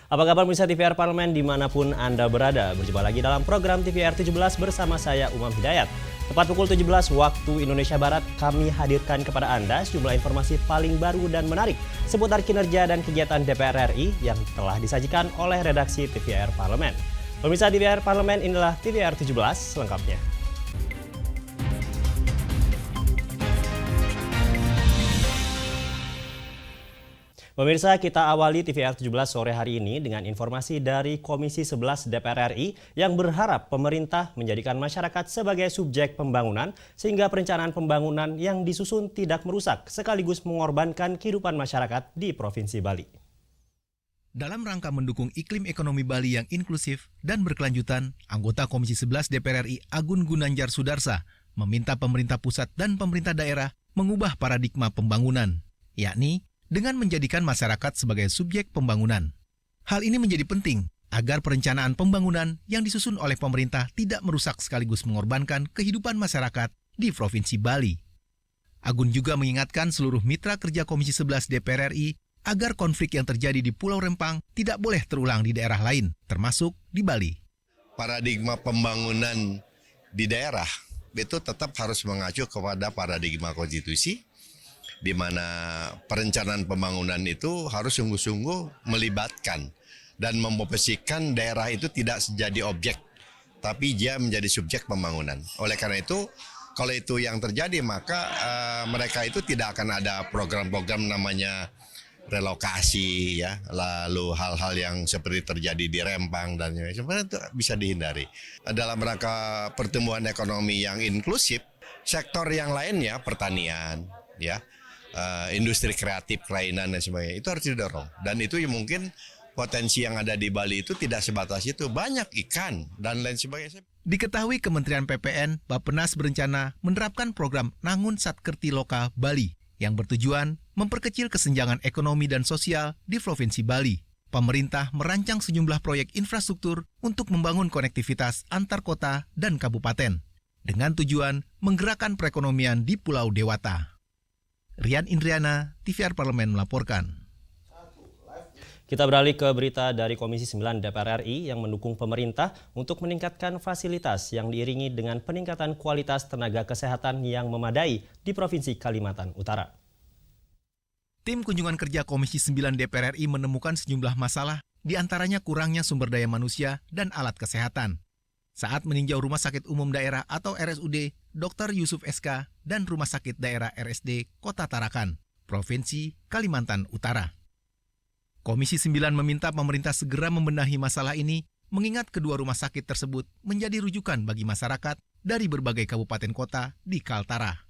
Apa kabar pemirsa TVR Parlemen dimanapun Anda berada? Berjumpa lagi dalam program TVR 17 bersama saya Umam Hidayat. Tepat pukul 17 waktu Indonesia Barat, kami hadirkan kepada Anda sejumlah informasi paling baru dan menarik seputar kinerja dan kegiatan DPR RI yang telah disajikan oleh redaksi TVR Parlemen. Pemirsa TVR Parlemen, inilah TVR 17 selengkapnya. Pemirsa, kita awali TVR 17 sore hari ini dengan informasi dari Komisi 11 DPR RI yang berharap pemerintah menjadikan masyarakat sebagai subjek pembangunan sehingga perencanaan pembangunan yang disusun tidak merusak sekaligus mengorbankan kehidupan masyarakat di Provinsi Bali. Dalam rangka mendukung iklim ekonomi Bali yang inklusif dan berkelanjutan, anggota Komisi 11 DPR RI Agun Gunanjar Sudarsa meminta pemerintah pusat dan pemerintah daerah mengubah paradigma pembangunan, yakni dengan menjadikan masyarakat sebagai subjek pembangunan. Hal ini menjadi penting agar perencanaan pembangunan yang disusun oleh pemerintah tidak merusak sekaligus mengorbankan kehidupan masyarakat di Provinsi Bali. Agun juga mengingatkan seluruh mitra kerja Komisi 11 DPR RI agar konflik yang terjadi di Pulau Rempang tidak boleh terulang di daerah lain, termasuk di Bali. Paradigma pembangunan di daerah itu tetap harus mengacu kepada paradigma konstitusi, di mana perencanaan pembangunan itu harus sungguh-sungguh melibatkan dan memposisikan daerah itu tidak menjadi objek, tapi dia menjadi subjek pembangunan. Oleh karena itu, kalau itu yang terjadi, maka mereka itu tidak akan ada program-program namanya relokasi, ya, lalu hal-hal yang seperti terjadi di Rempang dan sebenarnya itu bisa dihindari. Dalam rangka pertumbuhan ekonomi yang inklusif, sektor yang lainnya pertanian, ya, industri kreatif, kelainan dan sebagainya itu harus didorong. Dan itu mungkin potensi yang ada di Bali itu tidak sebatas itu, banyak ikan dan lain sebagainya. Diketahui Kementerian PPN, Bappenas berencana menerapkan program Nangun Satkerti Loka Bali yang bertujuan memperkecil kesenjangan ekonomi dan sosial di Provinsi Bali. Pemerintah merancang sejumlah proyek infrastruktur untuk membangun konektivitas antar kota dan kabupaten dengan tujuan menggerakkan perekonomian di Pulau Dewata. Rian Indriana, TVR Parlemen melaporkan. Kita beralih ke berita dari Komisi 9 DPR RI yang mendukung pemerintah untuk meningkatkan fasilitas yang diiringi dengan peningkatan kualitas tenaga kesehatan yang memadai di Provinsi Kalimantan Utara. Tim kunjungan kerja Komisi 9 DPR RI menemukan sejumlah masalah, di antaranya kurangnya sumber daya manusia dan alat kesehatan. Saat meninjau Rumah Sakit Umum Daerah atau RSUD Dr. Yusuf SK dan Rumah Sakit Daerah RSD Kota Tarakan, Provinsi Kalimantan Utara. Komisi 9 meminta pemerintah segera membenahi masalah ini, mengingat kedua rumah sakit tersebut menjadi rujukan bagi masyarakat dari berbagai kabupaten kota di Kaltara.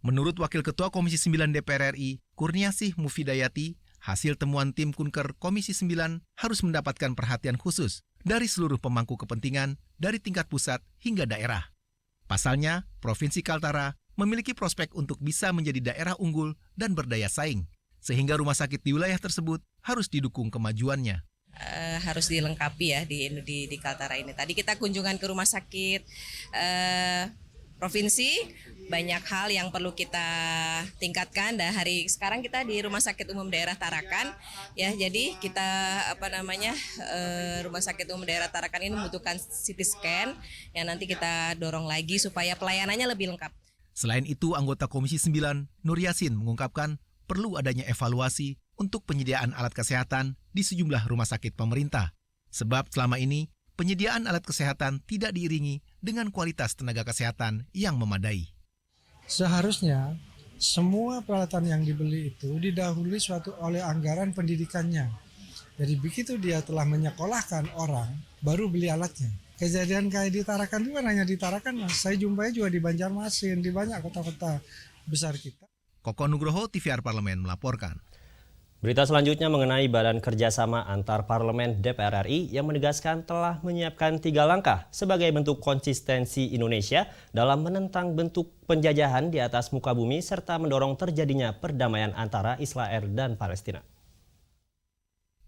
Menurut Wakil Ketua Komisi 9 DPR RI, Kurniasih Mufidayati, hasil temuan tim Kunker Komisi 9 harus mendapatkan perhatian khusus dari seluruh pemangku kepentingan dari tingkat pusat hingga daerah. Pasalnya, Provinsi Kaltara memiliki prospek untuk bisa menjadi daerah unggul dan berdaya saing, sehingga rumah sakit di wilayah tersebut harus didukung kemajuannya. Harus dilengkapi ya di Kaltara ini. Tadi kita kunjungan ke rumah sakit provinsi, banyak hal yang perlu kita tingkatkan. Dan sekarang kita di Rumah Sakit Umum Daerah Tarakan, ya. Jadi kita Rumah Sakit Umum Daerah Tarakan ini membutuhkan CT scan yang nanti kita dorong lagi supaya pelayanannya lebih lengkap. Selain itu, anggota Komisi 9 Nur Yasin mengungkapkan perlu adanya evaluasi untuk penyediaan alat kesehatan di sejumlah rumah sakit pemerintah. Sebab selama ini penyediaan alat kesehatan tidak diiringi dengan kualitas tenaga kesehatan yang memadai. Seharusnya semua peralatan yang dibeli itu didahului oleh anggaran pendidikannya. Jadi begitu dia telah menyekolahkan orang, baru beli alatnya. Kejadian kayak di Tarakan itu kan hanya di Tarakan, Mas. Saya jumpai juga di Banjarmasin, di banyak kota-kota besar kita. Koko Nugroho, TVR Parlemen melaporkan. Berita selanjutnya mengenai Badan Kerjasama Antar Parlemen DPR RI yang menegaskan telah menyiapkan 3 langkah sebagai bentuk konsistensi Indonesia dalam menentang bentuk penjajahan di atas muka bumi serta mendorong terjadinya perdamaian antara Israel dan Palestina.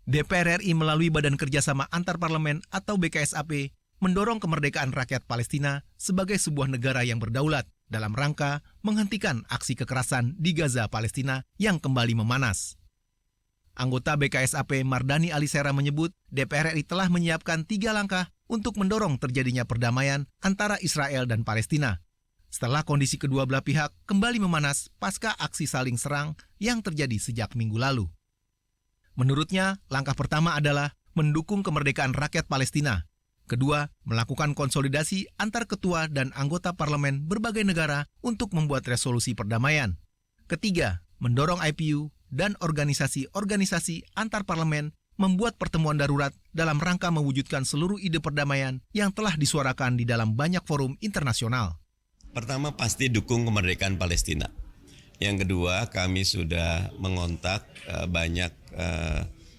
DPR RI melalui Badan Kerjasama Antar Parlemen atau BKSAP mendorong kemerdekaan rakyat Palestina sebagai sebuah negara yang berdaulat dalam rangka menghentikan aksi kekerasan di Gaza, Palestina yang kembali memanas. Anggota BKSAP Mardani Alisera menyebut DPR RI telah menyiapkan 3 langkah untuk mendorong terjadinya perdamaian antara Israel dan Palestina. Setelah kondisi kedua belah pihak kembali memanas pasca aksi saling serang yang terjadi sejak minggu lalu. Menurutnya, langkah pertama adalah mendukung kemerdekaan rakyat Palestina. Kedua, melakukan konsolidasi antar ketua dan anggota parlemen berbagai negara untuk membuat resolusi perdamaian. Ketiga, mendorong IPU dan organisasi-organisasi antar parlemen membuat pertemuan darurat dalam rangka mewujudkan seluruh ide perdamaian yang telah disuarakan di dalam banyak forum internasional. Pertama pasti dukung kemerdekaan Palestina. Yang kedua, kami sudah mengontak banyak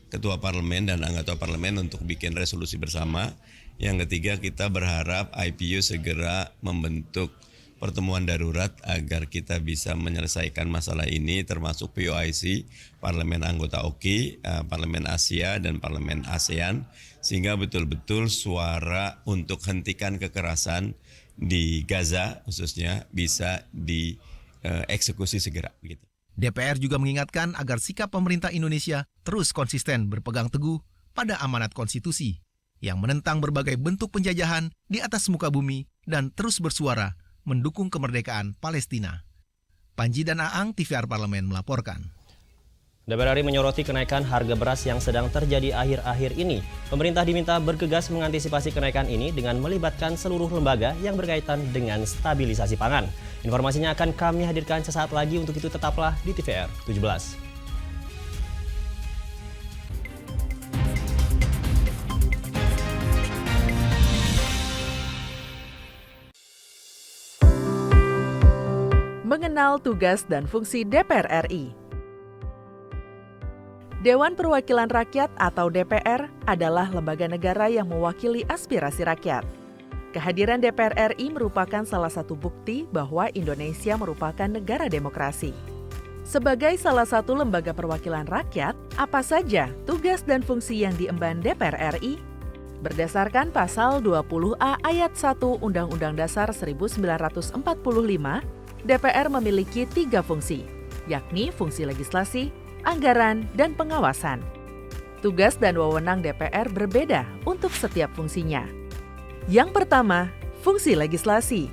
ketua parlemen dan anggota parlemen untuk bikin resolusi bersama. Yang ketiga, kita berharap IPU segera membentuk pertemuan darurat agar kita bisa menyelesaikan masalah ini, termasuk POIC, Parlemen Anggota OKI, Parlemen Asia, dan Parlemen ASEAN, sehingga betul-betul suara untuk hentikan kekerasan di Gaza khususnya bisa dieksekusi segera. Begitu. DPR juga mengingatkan agar sikap pemerintah Indonesia terus konsisten berpegang teguh pada amanat konstitusi yang menentang berbagai bentuk penjajahan di atas muka bumi dan terus bersuara mendukung kemerdekaan Palestina. Panji dan Aang, TVR Parlemen melaporkan. DPR RI menyoroti kenaikan harga beras yang sedang terjadi akhir-akhir ini. Pemerintah diminta bergegas mengantisipasi kenaikan ini dengan melibatkan seluruh lembaga yang berkaitan dengan stabilisasi pangan. Informasinya akan kami hadirkan sesaat lagi, untuk itu tetaplah di TVR 17. Mengenal tugas dan fungsi DPR RI. Dewan Perwakilan Rakyat atau DPR adalah lembaga negara yang mewakili aspirasi rakyat. Kehadiran DPR RI merupakan salah satu bukti bahwa Indonesia merupakan negara demokrasi. Sebagai salah satu lembaga perwakilan rakyat, apa saja tugas dan fungsi yang diemban DPR RI? Berdasarkan pasal 20A ayat 1 Undang-Undang Dasar 1945, DPR memiliki 3 fungsi, yakni fungsi legislasi, anggaran, dan pengawasan. Tugas dan wewenang DPR berbeda untuk setiap fungsinya. Yang pertama, fungsi legislasi.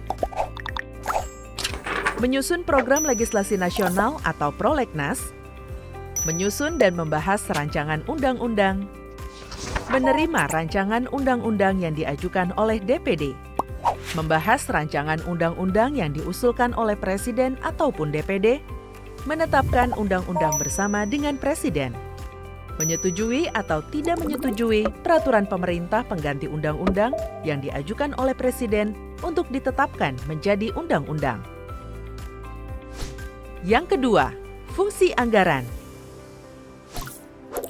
Menyusun program legislasi nasional atau prolegnas, menyusun dan membahas rancangan undang-undang, menerima rancangan undang-undang yang diajukan oleh DPD, membahas rancangan undang-undang yang diusulkan oleh Presiden ataupun DPD, menetapkan undang-undang bersama dengan Presiden, menyetujui atau tidak menyetujui peraturan pemerintah pengganti undang-undang yang diajukan oleh Presiden untuk ditetapkan menjadi undang-undang. Yang kedua, fungsi anggaran.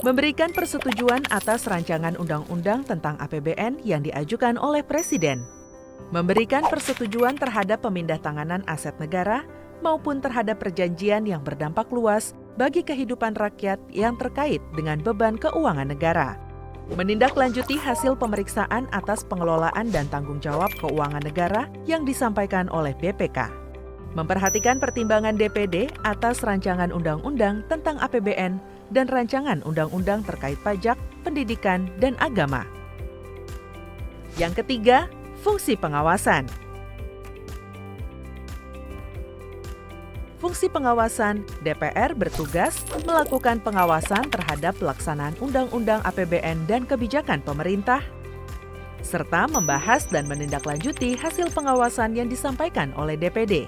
Memberikan persetujuan atas rancangan undang-undang tentang APBN yang diajukan oleh Presiden. Memberikan persetujuan terhadap pemindahntanganan aset negara maupun terhadap perjanjian yang berdampak luas bagi kehidupan rakyat yang terkait dengan beban keuangan negara. Menindaklanjuti hasil pemeriksaan atas pengelolaan dan tanggung jawab keuangan negara yang disampaikan oleh BPK. Memperhatikan pertimbangan DPD atas rancangan undang-undang tentang APBN dan rancangan undang-undang terkait pajak, pendidikan, dan agama. Yang ketiga, fungsi pengawasan. Fungsi pengawasan, DPR bertugas melakukan pengawasan terhadap pelaksanaan Undang-Undang APBN dan kebijakan pemerintah, serta membahas dan menindaklanjuti hasil pengawasan yang disampaikan oleh DPD.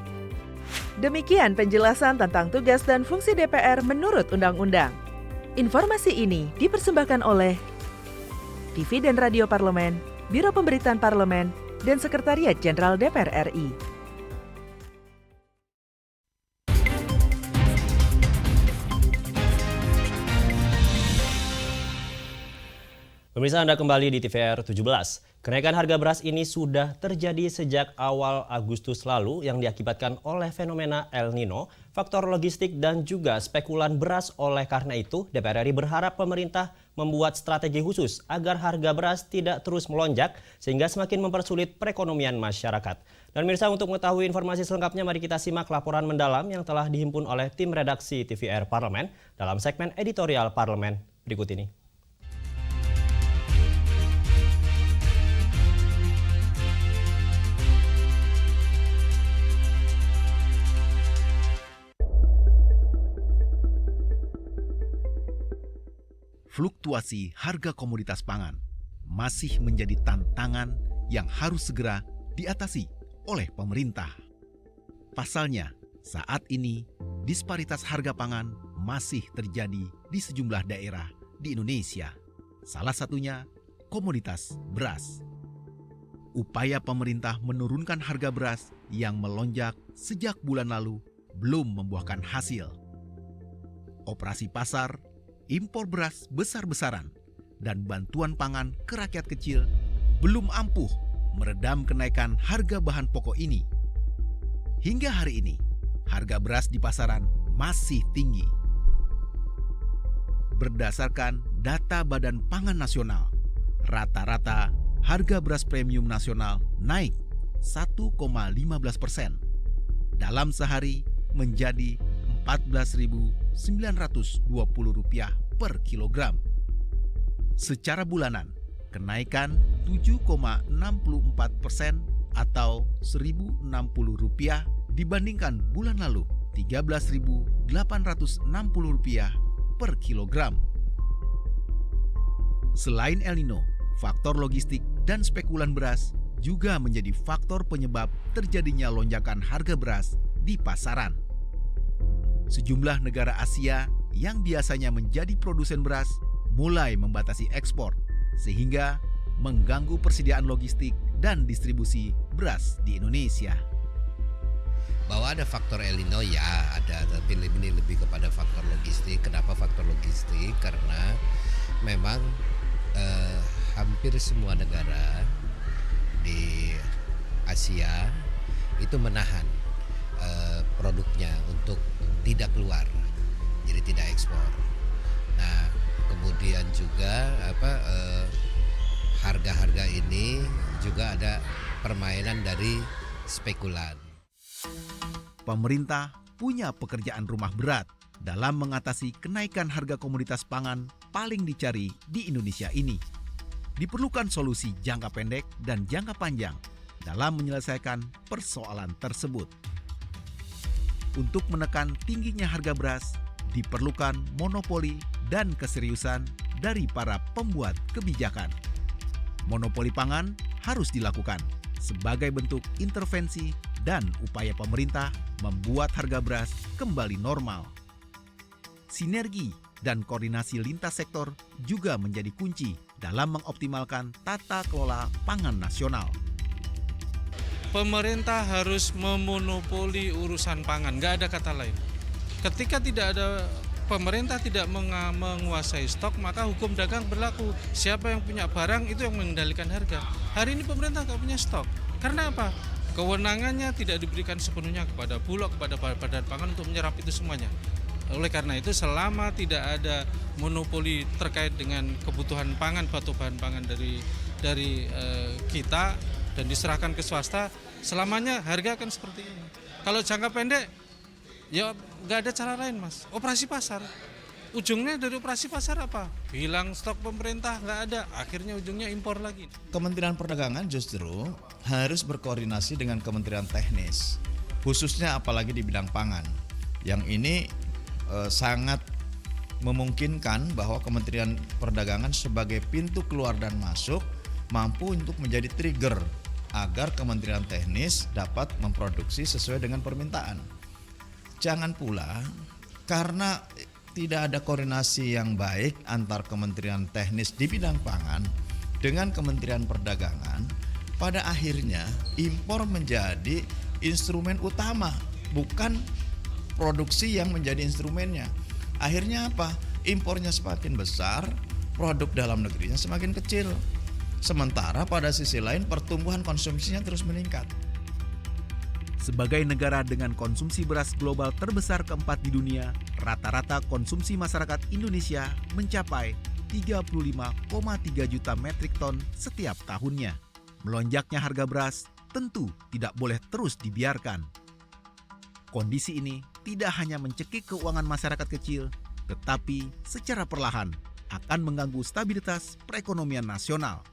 Demikian penjelasan tentang tugas dan fungsi DPR menurut Undang-Undang. Informasi ini dipersembahkan oleh TV dan Radio Parlemen, Biro Pemberitaan Parlemen, dan Sekretariat Jenderal DPR RI. Pemirsa, Anda kembali di TVR 17. Kenaikan harga beras ini sudah terjadi sejak awal Agustus lalu yang diakibatkan oleh fenomena El Nino, faktor logistik dan juga spekulan beras. Oleh karena itu, DPR RI berharap pemerintah membuat strategi khusus agar harga beras tidak terus melonjak sehingga semakin mempersulit perekonomian masyarakat. Dan pemirsa, untuk mengetahui informasi selengkapnya, mari kita simak laporan mendalam yang telah dihimpun oleh tim redaksi TVR Parlemen dalam segmen editorial Parlemen berikut ini. Fluktuasi harga komoditas pangan masih menjadi tantangan yang harus segera diatasi oleh pemerintah. Pasalnya, saat ini disparitas harga pangan masih terjadi di sejumlah daerah di Indonesia. Salah satunya komoditas beras. Upaya pemerintah menurunkan harga beras yang melonjak sejak bulan lalu belum membuahkan hasil. Operasi pasar, impor beras besar-besaran, dan bantuan pangan ke rakyat kecil belum ampuh meredam kenaikan harga bahan pokok ini. Hingga hari ini, harga beras di pasaran masih tinggi. Berdasarkan data Badan Pangan Nasional, rata-rata harga beras premium nasional naik 1,15%. Dalam sehari menjadi Rp14.920 per kilogram. Secara bulanan, kenaikan 7,64% atau Rp1.060 dibandingkan bulan lalu Rp13.860 per kilogram. Selain El Nino, faktor logistik dan spekulan beras juga menjadi faktor penyebab terjadinya lonjakan harga beras di pasaran. Sejumlah negara Asia yang biasanya menjadi produsen beras mulai membatasi ekspor, sehingga mengganggu persediaan logistik dan distribusi beras di Indonesia. Bahwa ada faktor El Nino, ya ada, tapi ini lebih kepada faktor logistik. Kenapa faktor logistik? Karena memang hampir semua negara di Asia itu menahan produknya untuk tidak keluar, jadi tidak ekspor. Nah, kemudian juga harga-harga ini juga ada permainan dari spekulan. Pemerintah punya pekerjaan rumah berat dalam mengatasi kenaikan harga komoditas pangan paling dicari di Indonesia ini. Diperlukan solusi jangka pendek dan jangka panjang dalam menyelesaikan persoalan tersebut. Untuk menekan tingginya harga beras, diperlukan monopoli dan keseriusan dari para pembuat kebijakan. Monopoli pangan harus dilakukan sebagai bentuk intervensi dan upaya pemerintah membuat harga beras kembali normal. Sinergi dan koordinasi lintas sektor juga menjadi kunci dalam mengoptimalkan tata kelola pangan nasional. Pemerintah harus memonopoli urusan pangan, nggak ada kata lain. Ketika pemerintah tidak menguasai stok, maka hukum dagang berlaku. Siapa yang punya barang itu yang mengendalikan harga. Hari ini pemerintah nggak punya stok. Karena apa? Kewenangannya tidak diberikan sepenuhnya kepada Bulog, kepada Badan Pangan untuk menyerap itu semuanya. Oleh karena itu, selama tidak ada monopoli terkait dengan kebutuhan pangan, batu bahan pangan dari kita, dan diserahkan ke swasta, selamanya harga akan seperti ini. Kalau jangka pendek, ya nggak ada cara lain, Mas. Operasi pasar. Ujungnya dari operasi pasar apa? Bilang stok pemerintah nggak ada, akhirnya ujungnya impor lagi. Kementerian Perdagangan justru harus berkoordinasi dengan kementerian teknis, khususnya apalagi di bidang pangan. Yang ini sangat memungkinkan bahwa Kementerian Perdagangan sebagai pintu keluar dan masuk mampu untuk menjadi trigger agar Kementerian Teknis dapat memproduksi sesuai dengan permintaan. Jangan pula karena tidak ada koordinasi yang baik antar Kementerian Teknis di bidang pangan dengan Kementerian Perdagangan, pada akhirnya impor menjadi instrumen utama, bukan produksi yang menjadi instrumennya. Akhirnya apa? Impornya semakin besar, produk dalam negerinya semakin kecil. Sementara pada sisi lain pertumbuhan konsumsinya terus meningkat. Sebagai negara dengan konsumsi beras global terbesar keempat di dunia, rata-rata konsumsi masyarakat Indonesia mencapai 35,3 juta metrik ton setiap tahunnya. Melonjaknya harga beras tentu tidak boleh terus dibiarkan. Kondisi ini tidak hanya mencekik keuangan masyarakat kecil, tetapi secara perlahan akan mengganggu stabilitas perekonomian nasional.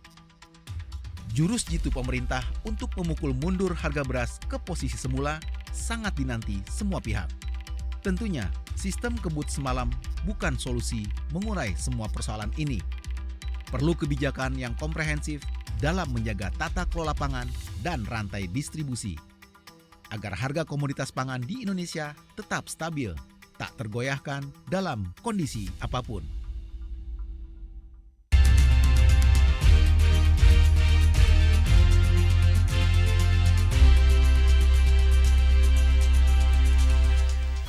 Jurus jitu pemerintah untuk memukul mundur harga beras ke posisi semula sangat dinanti semua pihak. Tentunya, sistem kebut semalam bukan solusi mengurai semua persoalan ini. Perlu kebijakan yang komprehensif dalam menjaga tata kelola pangan dan rantai distribusi, agar harga komoditas pangan di Indonesia tetap stabil, tak tergoyahkan dalam kondisi apapun.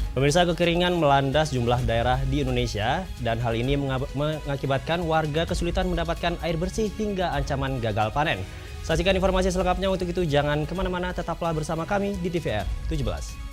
Pemirsa, kekeringan melanda sejumlah daerah di Indonesia dan hal ini mengakibatkan warga kesulitan mendapatkan air bersih hingga ancaman gagal panen. Saksikan informasi selengkapnya. Untuk itu jangan kemana-mana, tetaplah bersama kami di TVR 17.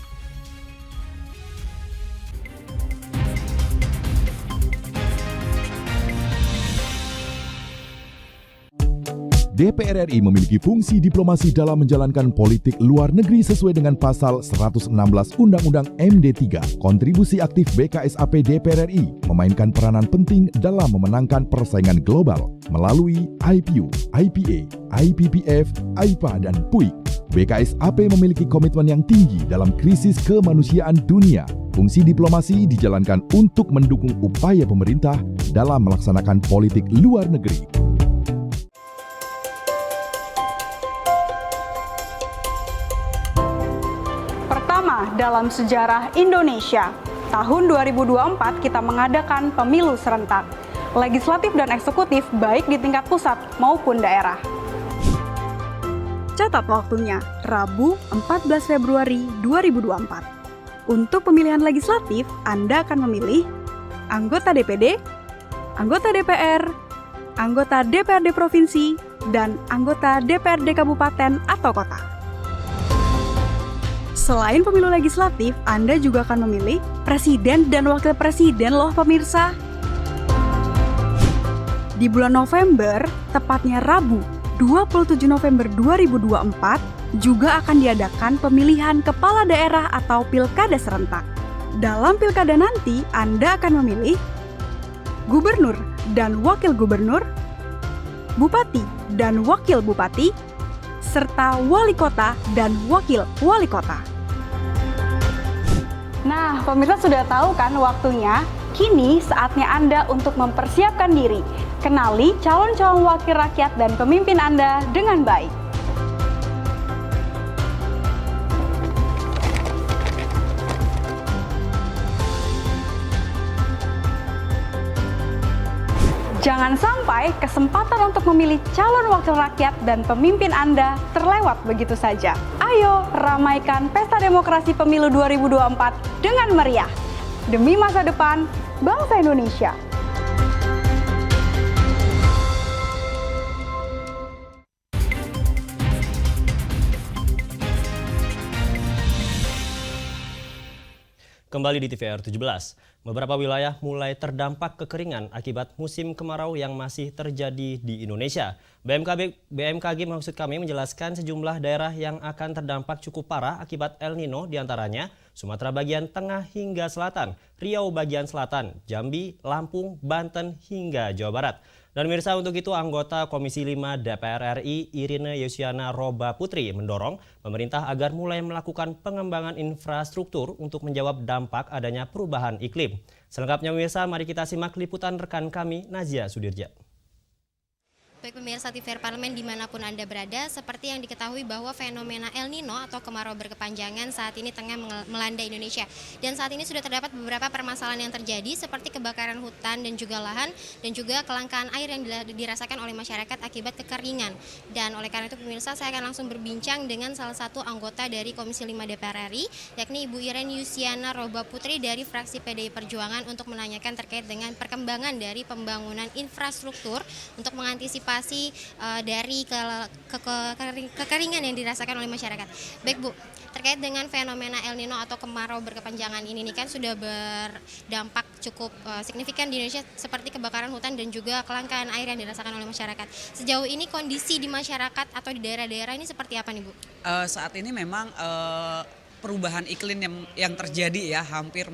DPR RI memiliki fungsi diplomasi dalam menjalankan politik luar negeri sesuai dengan pasal 116 Undang-Undang MD3. Kontribusi aktif BKSAP DPR RI memainkan peranan penting dalam memenangkan persaingan global melalui IPU, IPA, IPPF, IPA, dan PUIK. BKSAP memiliki komitmen yang tinggi dalam krisis kemanusiaan dunia. Fungsi diplomasi dijalankan untuk mendukung upaya pemerintah dalam melaksanakan politik luar negeri. Dalam sejarah Indonesia, tahun 2024 kita mengadakan pemilu serentak, legislatif dan eksekutif baik di tingkat pusat maupun daerah. Catat waktunya, Rabu 14 Februari 2024. Untuk pemilihan legislatif, Anda akan memilih anggota DPD, anggota DPR, anggota DPRD Provinsi, dan anggota DPRD Kabupaten atau Kota. Selain pemilu legislatif, Anda juga akan memilih presiden dan wakil presiden loh pemirsa. Di bulan November, tepatnya Rabu 27 November 2024, juga akan diadakan pemilihan kepala daerah atau pilkada serentak. Dalam pilkada nanti, Anda akan memilih gubernur dan wakil gubernur, bupati dan wakil bupati, serta wali kota dan wakil wali kota. Nah, pemirsa sudah tahu kan waktunya? Kini saatnya Anda untuk mempersiapkan diri. Kenali calon-calon wakil rakyat dan pemimpin Anda dengan baik. Jangan sampai kesempatan untuk memilih calon wakil rakyat dan pemimpin Anda terlewat begitu saja. Ayo ramaikan pesta demokrasi pemilu 2024 dengan meriah. Demi masa depan bangsa Indonesia. Kembali di TVR 17, beberapa wilayah mulai terdampak kekeringan akibat musim kemarau yang masih terjadi di Indonesia. BMKG maksud kami menjelaskan sejumlah daerah yang akan terdampak cukup parah akibat El Nino, diantaranya Sumatera bagian tengah hingga selatan, Riau bagian selatan, Jambi, Lampung, Banten hingga Jawa Barat. Dan mirsa, untuk itu anggota Komisi 5 DPR RI Irine Yusiana Roba Putri mendorong pemerintah agar mulai melakukan pengembangan infrastruktur untuk menjawab dampak adanya perubahan iklim. Selengkapnya mirsa, mari kita simak liputan rekan kami Nazia Sudirja. Baik pemirsa TVR Parlemen dimanapun Anda berada, seperti yang diketahui bahwa fenomena El Nino atau kemarau berkepanjangan saat ini tengah melanda Indonesia. Dan saat ini sudah terdapat beberapa permasalahan yang terjadi seperti kebakaran hutan dan juga lahan dan juga kelangkaan air yang dirasakan oleh masyarakat akibat kekeringan. Dan oleh karena itu pemirsa, saya akan langsung berbincang dengan salah satu anggota dari Komisi 5 DPR RI, yakni Ibu Iren Yusiana Roba Putri dari fraksi PDI Perjuangan untuk menanyakan terkait dengan perkembangan dari pembangunan infrastruktur untuk mengantisipasi dari kekeringan yang dirasakan oleh masyarakat. Baik Bu, terkait dengan fenomena El Nino atau kemarau berkepanjangan ini kan sudah berdampak cukup signifikan di Indonesia seperti kebakaran hutan dan juga kelangkaan air yang dirasakan oleh masyarakat. Sejauh ini kondisi di masyarakat atau di daerah-daerah ini seperti apa nih Bu? Saat ini memang perubahan iklim yang terjadi ya hampir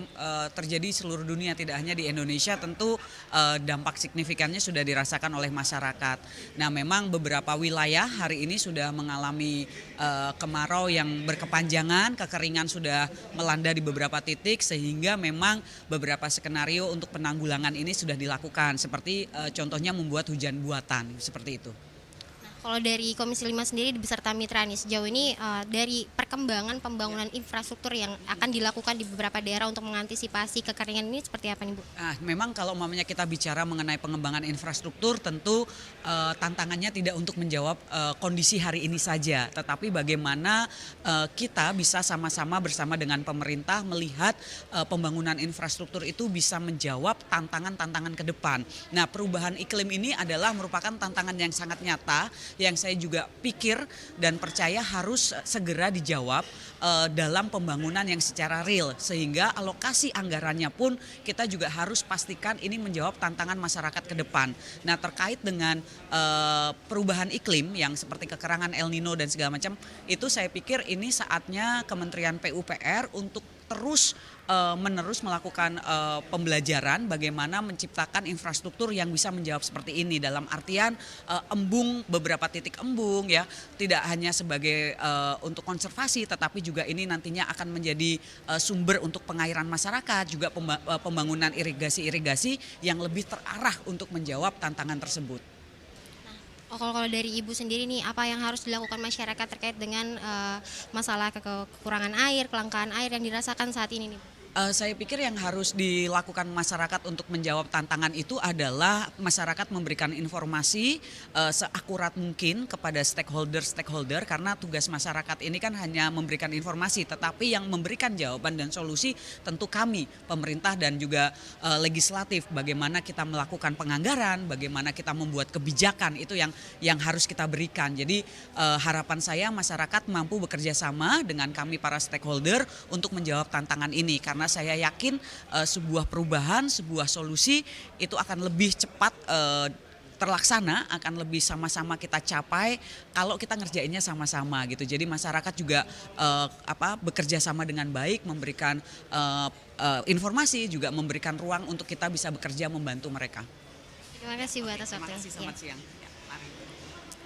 terjadi seluruh dunia, tidak hanya di Indonesia. Tentu dampak signifikannya sudah dirasakan oleh masyarakat. Nah memang beberapa wilayah hari ini sudah mengalami kemarau yang berkepanjangan, kekeringan sudah melanda di beberapa titik sehingga memang beberapa skenario untuk penanggulangan ini sudah dilakukan seperti contohnya membuat hujan buatan seperti itu. Kalau dari Komisi 5 sendiri beserta mitra nih sejauh ini dari perkembangan pembangunan infrastruktur yang akan dilakukan di beberapa daerah untuk mengantisipasi kekeringan ini seperti apa nih Bu? Memang kalau umpamanya kita bicara mengenai pengembangan infrastruktur tentu tantangannya tidak untuk menjawab kondisi hari ini saja, tetapi bagaimana kita bisa sama-sama bersama dengan pemerintah melihat pembangunan infrastruktur itu bisa menjawab tantangan-tantangan ke depan. Nah perubahan iklim ini adalah merupakan tantangan yang sangat nyata yang saya juga pikir dan percaya harus segera dijawab dalam pembangunan yang secara real, sehingga alokasi anggarannya pun kita juga harus pastikan ini menjawab tantangan masyarakat ke depan. Nah terkait dengan perubahan iklim yang seperti kekeringan El Nino dan segala macam, itu saya pikir ini saatnya Kementerian PUPR untuk terus menerus melakukan pembelajaran bagaimana menciptakan infrastruktur yang bisa menjawab seperti ini, dalam artian embung, beberapa titik embung ya, tidak hanya sebagai untuk konservasi tetapi juga ini nantinya akan menjadi sumber untuk pengairan masyarakat, juga pembangunan irigasi yang lebih terarah untuk menjawab tantangan tersebut. Kalau dari Ibu sendiri nih, apa yang harus dilakukan masyarakat terkait dengan masalah kekurangan air, kelangkaan air yang dirasakan saat ini nih? Saya pikir yang harus dilakukan masyarakat untuk menjawab tantangan itu adalah masyarakat memberikan informasi seakurat mungkin kepada stakeholder karena tugas masyarakat ini kan hanya memberikan informasi, tetapi yang memberikan jawaban dan solusi tentu kami, pemerintah dan juga legislatif. Bagaimana kita melakukan penganggaran, bagaimana kita membuat kebijakan, itu yang harus kita berikan. Jadi harapan saya masyarakat mampu bekerja sama dengan kami para stakeholder untuk menjawab tantangan ini, karena saya yakin sebuah perubahan, sebuah solusi itu akan lebih cepat terlaksana, akan lebih sama-sama kita capai kalau kita ngerjainnya sama-sama gitu. Jadi masyarakat juga bekerja sama dengan baik, memberikan informasi, juga memberikan ruang untuk kita bisa bekerja membantu mereka. Terima kasih Bu atas waktu. Terima kasih, selamat siang.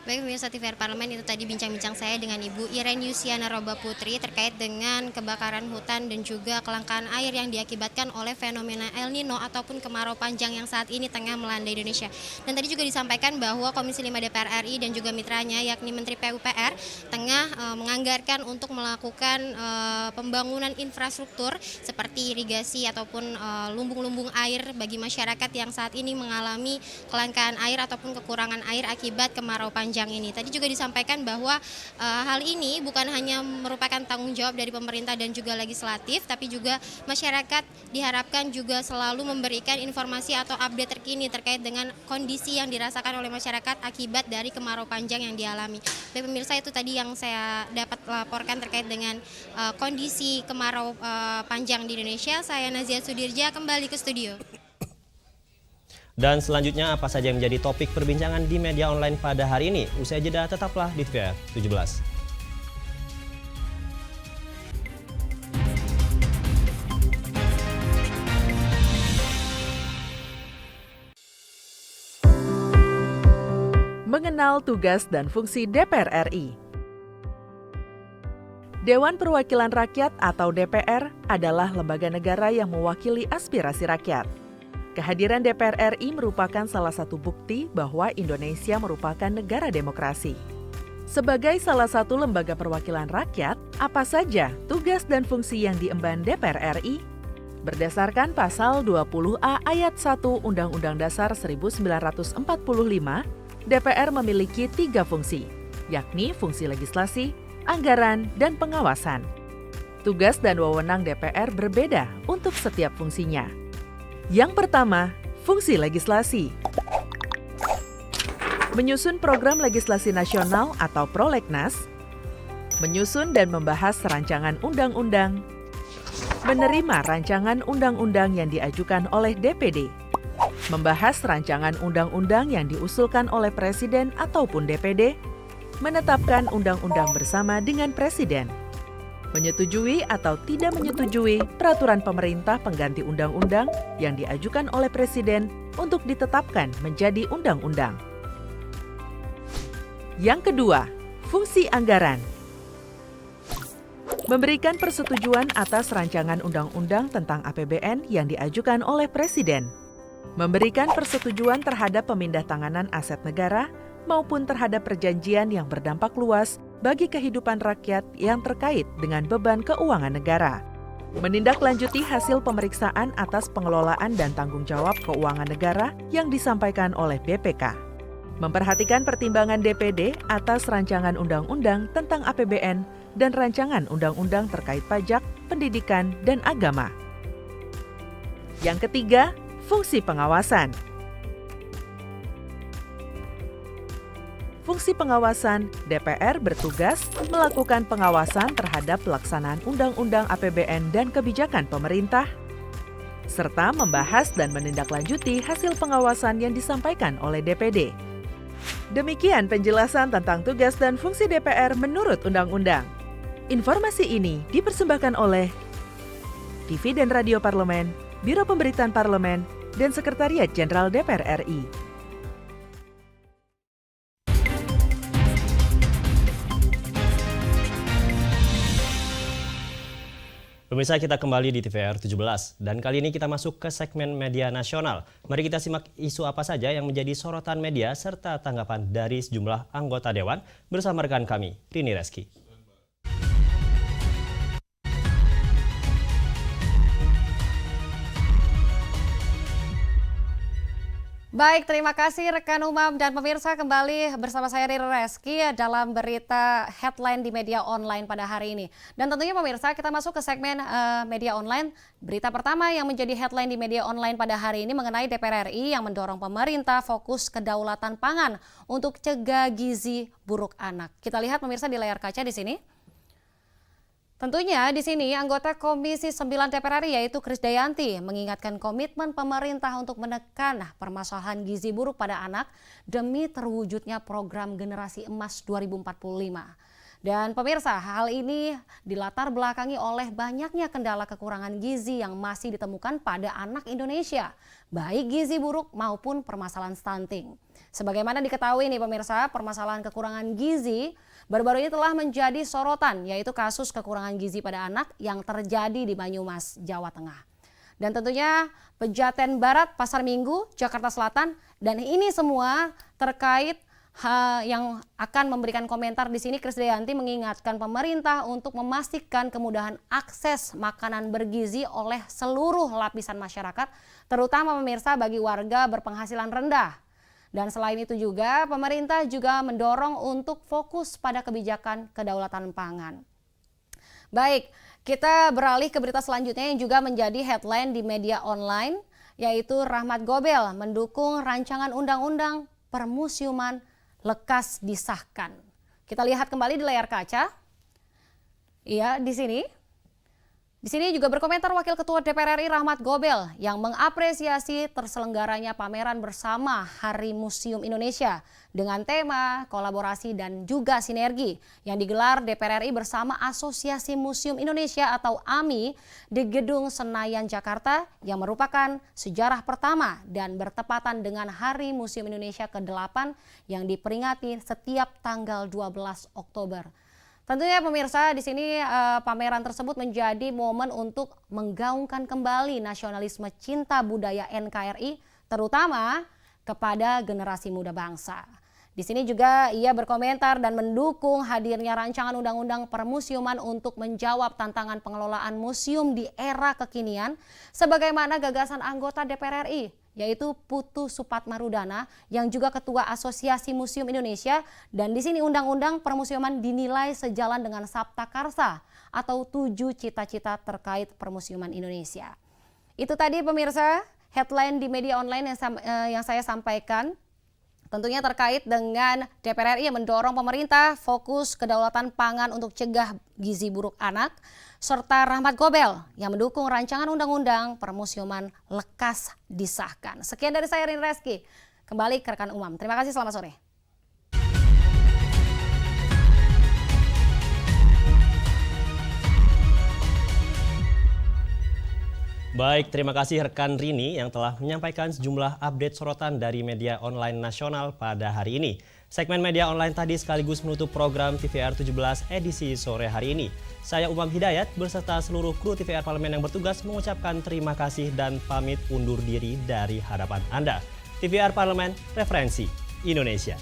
Baik pemirsa TVR Parlemen, itu tadi bincang-bincang saya dengan Ibu Iren Yusiana Roba Putri terkait dengan kebakaran hutan dan juga kelangkaan air yang diakibatkan oleh fenomena El Nino ataupun kemarau panjang yang saat ini tengah melanda Indonesia. Dan tadi juga disampaikan bahwa Komisi 5 DPR RI dan juga mitranya yakni Menteri PUPR tengah menganggarkan untuk melakukan pembangunan infrastruktur seperti irigasi ataupun lumbung-lumbung air bagi masyarakat yang saat ini mengalami kelangkaan air ataupun kekurangan air akibat kemarau panjang ini. Tadi juga disampaikan bahwa hal ini bukan hanya merupakan tanggung jawab dari pemerintah dan juga legislatif, tapi juga masyarakat diharapkan juga selalu memberikan informasi atau update terkini terkait dengan kondisi yang dirasakan oleh masyarakat akibat dari kemarau panjang yang dialami. Baik pemirsa, itu tadi yang saya dapat laporkan terkait dengan kondisi kemarau panjang di Indonesia. Saya Nazia Sudirja, kembali ke studio. Dan selanjutnya apa saja yang menjadi topik perbincangan di media online pada hari ini? Usai jeda tetaplah di TVR 17. Mengenal tugas dan fungsi DPR RI. Dewan Perwakilan Rakyat atau DPR adalah lembaga negara yang mewakili aspirasi rakyat. Kehadiran DPR RI merupakan salah satu bukti bahwa Indonesia merupakan negara demokrasi. Sebagai salah satu lembaga perwakilan rakyat, apa saja tugas dan fungsi yang diemban DPR RI? Berdasarkan pasal 20A ayat 1 Undang-Undang Dasar 1945, DPR memiliki 3 fungsi, yakni fungsi legislasi, anggaran, dan pengawasan. Tugas dan wewenang DPR berbeda untuk setiap fungsinya. Yang pertama, fungsi legislasi. Menyusun program legislasi nasional atau prolegnas, menyusun dan membahas rancangan undang-undang, menerima rancangan undang-undang yang diajukan oleh DPD, membahas rancangan undang-undang yang diusulkan oleh Presiden ataupun DPD, menetapkan undang-undang bersama dengan Presiden, menyetujui atau tidak menyetujui peraturan pemerintah pengganti undang-undang yang diajukan oleh Presiden untuk ditetapkan menjadi undang-undang. Yang kedua, fungsi anggaran. Memberikan persetujuan atas rancangan undang-undang tentang APBN yang diajukan oleh Presiden. Memberikan persetujuan terhadap pemindah-tanganan aset negara maupun terhadap perjanjian yang berdampak luas bagi kehidupan rakyat yang terkait dengan beban keuangan negara. Menindaklanjuti hasil pemeriksaan atas pengelolaan dan tanggung jawab keuangan negara yang disampaikan oleh BPK. Memperhatikan pertimbangan DPD atas rancangan undang-undang tentang APBN dan rancangan undang-undang terkait pajak, pendidikan, dan agama. Yang ketiga, fungsi pengawasan. Fungsi pengawasan, DPR bertugas melakukan pengawasan terhadap pelaksanaan Undang-Undang APBN dan kebijakan pemerintah, serta membahas dan menindaklanjuti hasil pengawasan yang disampaikan oleh DPD. Demikian penjelasan tentang tugas dan fungsi DPR menurut Undang-Undang. Informasi ini dipersembahkan oleh TV dan Radio Parlemen, Biro Pemberitaan Parlemen, dan Sekretariat Jenderal DPR RI. Pemirsa, kita kembali di TVR 17 dan kali ini kita masuk ke segmen media nasional. Mari kita simak isu apa saja yang menjadi sorotan media serta tanggapan dari sejumlah anggota Dewan bersama rekan kami, Rini Reski. Baik, terima kasih rekan Umam dan pemirsa, kembali bersama saya Riri Reski dalam berita headline di media online pada hari ini. Dan tentunya pemirsa, kita masuk ke segmen media online. Berita pertama yang menjadi headline di media online pada hari ini mengenai DPR RI yang mendorong pemerintah fokus kedaulatan pangan untuk cegah gizi buruk anak. Kita lihat pemirsa di layar kaca di sini. Tentunya di sini anggota Komisi 9 DPR RI yaitu Krisdayanti mengingatkan komitmen pemerintah untuk menekan permasalahan gizi buruk pada anak demi terwujudnya program Generasi Emas 2045. Dan pemirsa, hal ini dilatar belakangi oleh banyaknya kendala kekurangan gizi yang masih ditemukan pada anak Indonesia, baik gizi buruk maupun permasalahan stunting. Sebagaimana diketahui nih pemirsa, permasalahan kekurangan gizi baru-baru ini telah menjadi sorotan, yaitu kasus kekurangan gizi pada anak yang terjadi di Banyumas, Jawa Tengah. Dan tentunya Pejaten Barat, Pasar Minggu, Jakarta Selatan, dan ini semua terkait yang akan memberikan komentar di sini. Krisdayanti mengingatkan pemerintah untuk memastikan kemudahan akses makanan bergizi oleh seluruh lapisan masyarakat, terutama pemirsa bagi warga berpenghasilan rendah. Dan selain itu juga pemerintah juga mendorong untuk fokus pada kebijakan kedaulatan pangan. Baik, kita beralih ke berita selanjutnya yang juga menjadi headline di media online, yaitu Rahmat Gobel mendukung rancangan undang-undang permusiuman lekas disahkan. Kita lihat kembali di layar kaca. Iya, di sini. Di sini juga berkomentar Wakil Ketua DPR RI Rahmat Gobel yang mengapresiasi terselenggaranya pameran bersama Hari Museum Indonesia dengan tema kolaborasi dan juga sinergi yang digelar DPR RI bersama Asosiasi Museum Indonesia atau AMI di Gedung Senayan, Jakarta yang merupakan sejarah pertama dan bertepatan dengan Hari Museum Indonesia ke-8 yang diperingati setiap tanggal 12 Oktober. Tentunya pemirsa, di sini pameran tersebut menjadi momen untuk menggaungkan kembali nasionalisme cinta budaya NKRI, terutama kepada generasi muda bangsa. Di sini juga ia berkomentar dan mendukung hadirnya rancangan undang-undang permusiuman untuk menjawab tantangan pengelolaan museum di era kekinian sebagaimana gagasan anggota DPR RI, yaitu Putu Supatmarudana yang juga Ketua Asosiasi Museum Indonesia, dan di sini undang-undang permusiuman dinilai sejalan dengan Sabta Karsa atau 7 cita-cita terkait permusiuman Indonesia. Itu tadi pemirsa headline di media online yang saya sampaikan. Tentunya terkait dengan DPR RI yang mendorong pemerintah fokus kedaulatan pangan untuk cegah gizi buruk anak, serta Rahmat Gobel yang mendukung rancangan undang-undang permusiuman lekas disahkan. Sekian dari saya, Rin Reski. Kembali ke rekan Umam. Terima kasih, selamat sore. Baik, terima kasih rekan Rini yang telah menyampaikan sejumlah update sorotan dari media online nasional pada hari ini. Segmen media online tadi sekaligus menutup program TVR 17 edisi sore hari ini. Saya Umam Hidayat beserta seluruh kru TVR Parlemen yang bertugas mengucapkan terima kasih dan pamit undur diri dari hadapan Anda. TVR Parlemen, referensi Indonesia.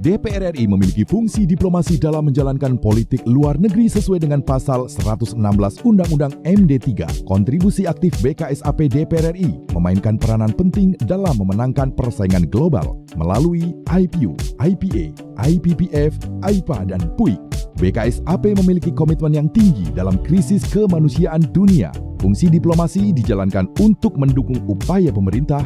DPR RI memiliki fungsi diplomasi dalam menjalankan politik luar negeri sesuai dengan pasal 116 Undang-Undang MD3. Kontribusi aktif BKSAP DPR RI memainkan peranan penting dalam memenangkan persaingan global melalui IPU, IPA, IPPF, IPA, dan PUIK. BKSAP memiliki komitmen yang tinggi dalam krisis kemanusiaan dunia. Fungsi diplomasi dijalankan untuk mendukung upaya pemerintah